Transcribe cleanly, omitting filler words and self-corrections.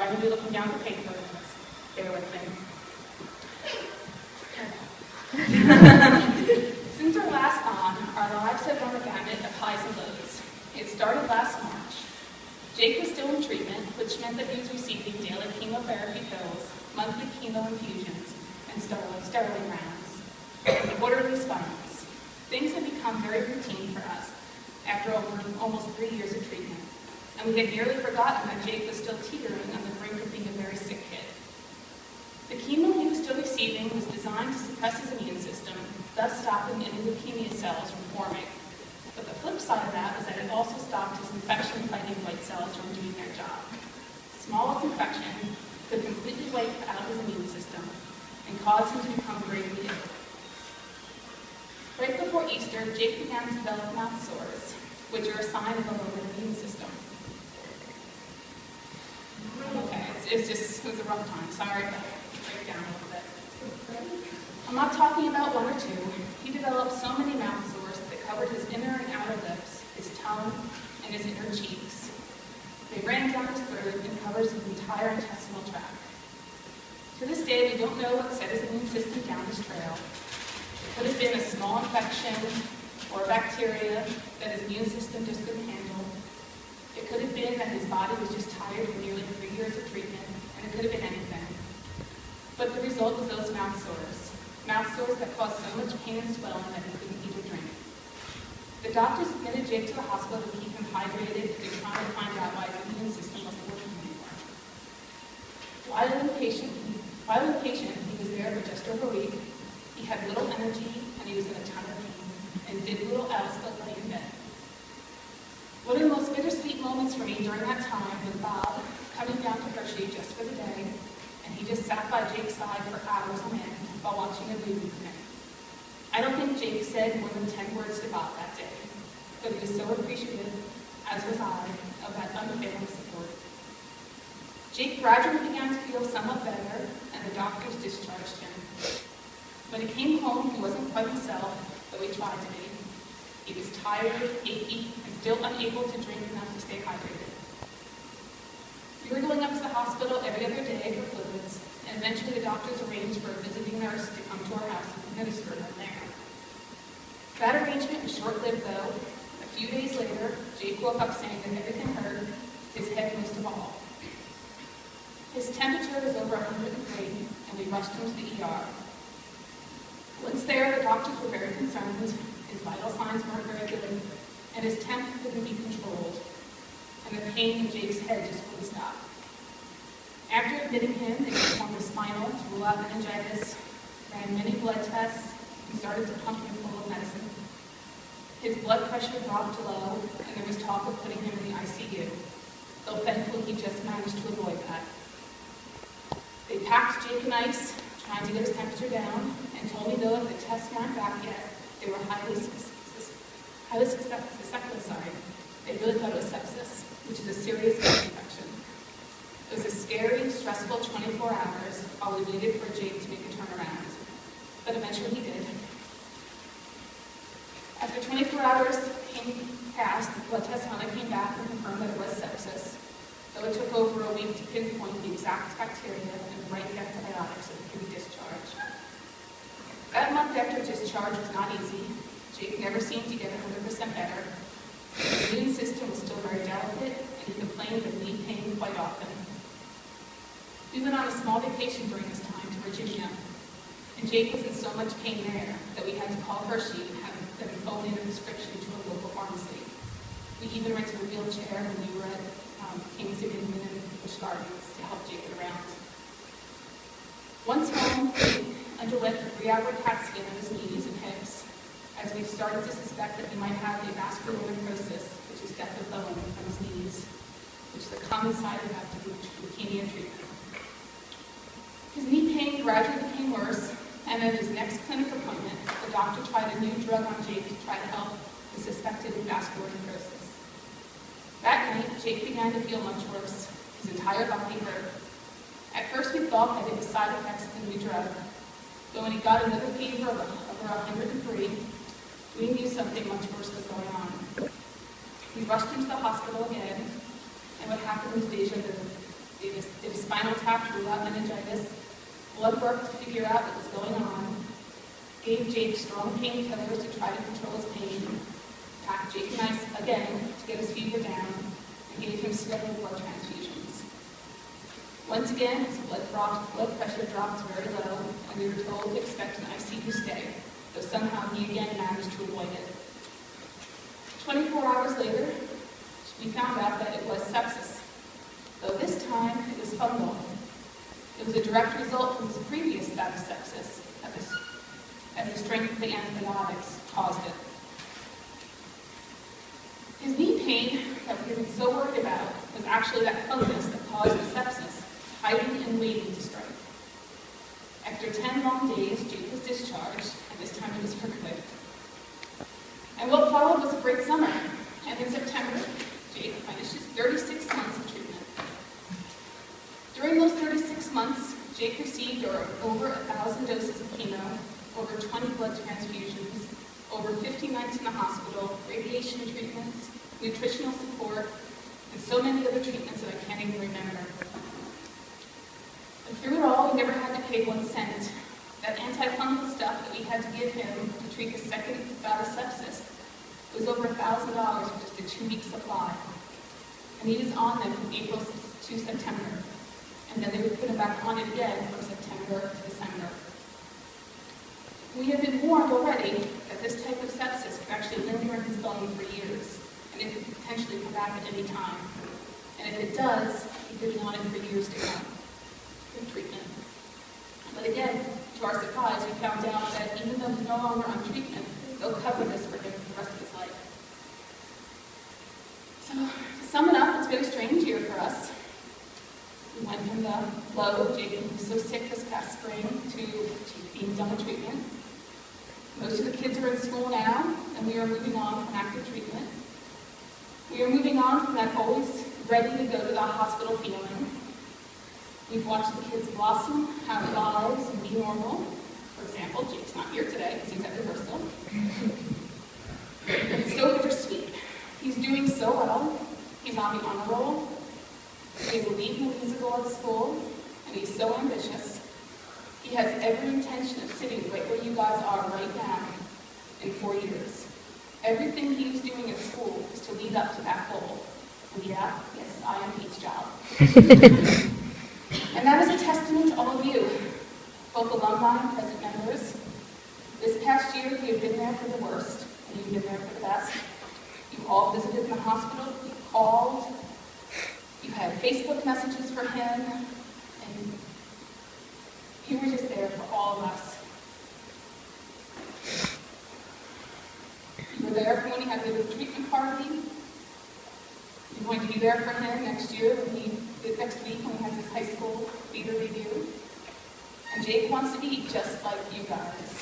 Sorry, I'm going to be looking down the paper. Bear with me. Since our last on, our lives have run a gamut of highs and lows. It started last March. Jake was still in treatment, which meant that he was receiving daily chemotherapy pills, monthly chemo infusions, and steroid rounds, and quarterly spinals. Things had become very routine for us after almost 3 years of treatment, and we had nearly forgotten that Jake was still teetering on the brink of being a very sick kid. The chemo he was still receiving was designed to suppress his immune system, thus stopping any leukemia cells from forming. But the flip side of that was that it also stopped his infection-fighting white cells from doing their job. Smallest infection could completely wipe out his immune system and cause him to become gravely ill. Right before Easter, Jake began to develop mouth sores, which are a sign of a lowered immune system. Okay, it was a rough time. Sorry if I break down a little bit. I'm not talking about one or two. He developed so many mouth sores that covered his inner and outer lips, his tongue, and his inner cheeks. They ran down his throat and covered his entire intestinal tract. To this day, we don't know what set his immune system down this trail. It could have been a small infection or a bacteria that his immune system just couldn't handle. It could have been that his body was just tired from nearly 3 years of treatment, and it could have been anything. But the result was those mouth sores that caused so much pain and swelling that he couldn't eat or drink. The doctors admitted Jake to the hospital to keep him hydrated and trying to find out why his immune system wasn't working anymore. While inpatient, he was there for just over a week. He had little energy, and he was in a ton of pain, and did little else but lay in bed. One of the most bittersweet moments for me during that time was Bob coming down to Hershey just for the day, and he just sat by Jake's side for hours on end while watching a movie with him. I don't think Jake said more than 10 words to Bob that day, but he was so appreciative, as was I, of that unfailing support. Jake gradually began to feel somewhat better, and the doctors discharged him. When he came home, he wasn't quite himself, though he tried to be. He was tired, achy, and still unable to drink enough to stay hydrated. We were going up to the hospital every other day for fluids, and eventually the doctors arranged for a visiting nurse to come to our house and administer them there. That arrangement was short-lived, though. A few days later, Jake woke up saying that everything hurt, his head most of all. His temperature was over 103, and we rushed him to the ER. Once there, the doctors were very concerned. His vital signs weren't very good, and his temp couldn't be controlled, and the pain in Jake's head just wouldn't stop. After admitting him, they performed a spinal to rule out meningitis, ran many blood tests, and started to pump him full of medicine. His blood pressure dropped low, and there was talk of putting him in the ICU, though thankfully he just managed to avoid that. They packed Jake in ice, trying to get his temperature down, and told me though if the tests weren't back yet, they were highly susceptible. They really thought it was sepsis, which is a serious infection. It was a scary, stressful 24 hours while we waited for Jake to make a turnaround. But eventually he did. After 24 hours passed, the blood test finally came back and confirmed that it was sepsis, though it took over a week to pinpoint the exact bacteria and the right antibiotics so he could be discharged. That month after discharge was not easy. Jake never seemed to get 100% better. His immune system was still very delicate, and he complained of knee pain quite often. We went on a small vacation during this time to Virginia, and Jake was in so much pain there that we had to call Hershey and have them phone in a prescription to a local pharmacy. We even rented a wheelchair when we were at King's Dominion and Busch Gardens to help Jake get around. Once home, Jake underwent a 3-hour CAT scan of his knees and hips, as we started to suspect that he might have a vascular necrosis, which is death of bone from his knees, which is a common side effect of leukemia treatment. His knee pain gradually became worse, and at his next clinic appointment, the doctor tried a new drug on Jake to try to help the suspected vascular necrosis. That night, Jake began to feel much worse. His entire body hurt. At first, we thought that it was side effects of the new drug, but when he got another fever of over 103, we knew something much worse was going on. We rushed him to the hospital again, and what happened was deja vu. They tapped rule out meningitis, blood work to figure out what was going on, gave Jake strong painkillers to try to control his pain, packed Jake nice again to get his fever down, and gave him scheduled blood transfusions. Once again, his blood pressure dropped very low, and we were told to expect an ICU stay, though somehow he again managed to avoid it. 24 hours later, we found out that it was sepsis, though this time it was fungal. It was a direct result from his previous bout of sepsis, as the strength of the antibiotics caused it. His knee pain that we had been so worried about was actually that fungus that caused the sepsis, hiding and waiting to strike. After 10 long days, Jake was discharged, and this time it was for good. And what followed was a great summer, and in September, Jake finished his 36 months of treatment. During those 36 months, Jake received over 1,000 doses of chemo, over 20 blood transfusions, over 50 nights in the hospital, radiation treatments, nutritional support, and so many other treatments that I can't even remember. And through it all, we never had to pay 1 cent. That antifungal stuff that we had to give him to treat his second bout of sepsis was over $1,000 for just a 2-week supply. And he was on them from April to September. And then they would put him back on it again from September to December. We had been warned already that this type of sepsis could actually linger in his bone for years, and it could potentially come back at any time. And if it does, he could be on it for years to come in treatment. But again, to our surprise, we found out that even though he's no longer on treatment, they'll cover this for him for the rest of his life. So, to sum it up, it's been a strange year for us. We went from the low of Jake being so sick this past spring to being done with treatment. Most of the kids are in school now, and we are moving on from active treatment. We are moving on from that always ready to go to the hospital feeling. We've watched the kids blossom, have lives, and be normal. For example, Jake's not here today because he's at rehearsal. It's so bittersweet. He's doing so well. He's on the honor roll. He has a lead in a musical at school, and he's so ambitious. He has every intention of sitting right where you guys are right now in 4 years. Everything he was doing at school is to lead up to that goal. And yeah, yes, it's IMP's job. And that is a testament to all of you, both alumni and present members. This past year, you've been there for the worst, and you've been there for the best. You all visited in the hospital, you called, you had Facebook messages for him, and you were just there for all of us. You were there for when he had the treatment party. You're going to be there for him next week when he has his high school theater review. And Jake wants to be just like you guys.